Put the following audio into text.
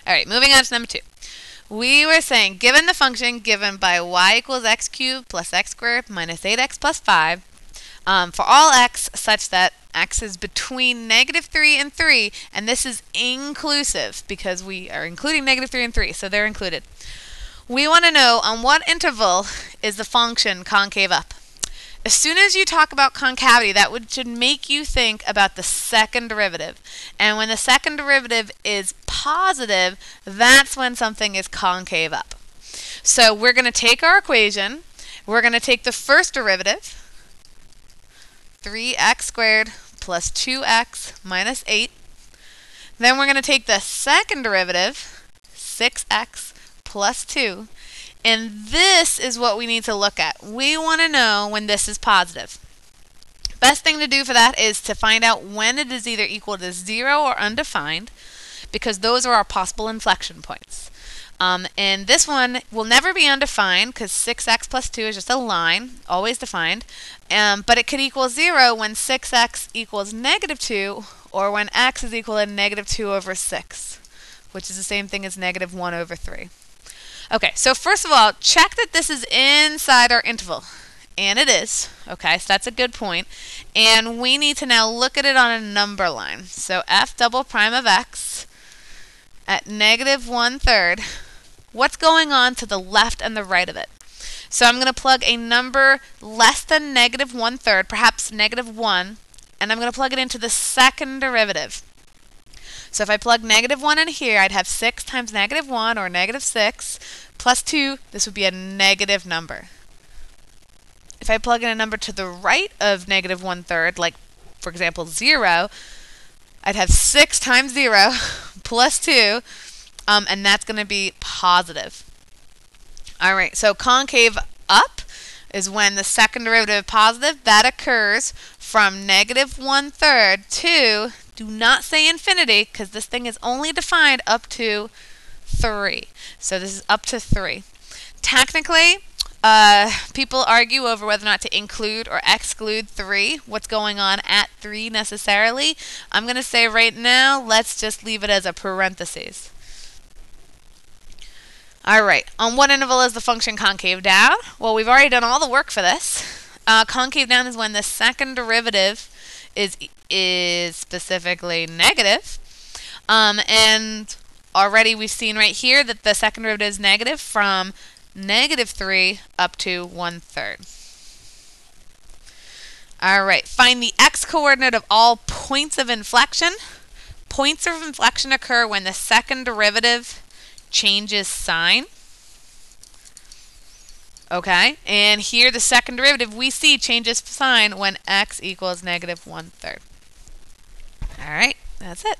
All right, moving on to number 2. We were saying, given the function given by y equals x cubed plus x squared minus 8x plus 5, for all x such that x is between -3 and 3, and this is inclusive because we are including -3 and 3, so they're included. We want to know on what interval is the function concave up. As soon as you talk about concavity, that should make you think about the second derivative. And when the second derivative is positive, that's when something is concave up. So we're going to take our equation. We're going to take the first derivative, 3x squared plus 2x minus 8. Then we're going to take the second derivative, 6x plus 2. And this is what we need to look at. We want to know when this is positive. Best thing to do for that is to find out when it is either equal to 0 or undefined, because those are our possible inflection points. And this one will never be undefined because 6x plus 2 is just a line, always defined. But it could equal 0 when 6x equals -2 or when x is equal to -2 over 6, which is the same thing as -1 over 3. Okay, so first of all, check that this is inside our interval. And it is. Okay, so that's a good point. And we need to now look at it on a number line. So f double prime of x at -1/3. What's going on to the left and the right of it? So I'm going to plug a number less than -1/3, perhaps -1, and I'm going to plug it into the second derivative. So if I plug -1 in here, I'd have 6 times -1, or -6, plus 2. This would be a negative number. If I plug in a number to the right of -1/3, like, for example, 0, I'd have 6 times 0 plus 2, and that's going to be positive. All right, so concave up is when the second derivative is positive. That occurs from -1/3 to, do not say infinity, because this thing is only defined up to 3. So this is up to 3. Technically, people argue over whether or not to include or exclude 3. What's going on at 3 necessarily? I'm going to say right now, let's just leave it as a parentheses. All right, on what interval is the function concave down? Well, we've already done all the work for this. Concave down is when the second derivative is specifically negative. And already we've seen right here that the second derivative is negative from -3 up to 1/3. All right, find the x-coordinate of all points of inflection. Points of inflection occur when the second derivative changes sign. Okay, and here the second derivative we see changes sign when x equals -1/3. All right, that's it.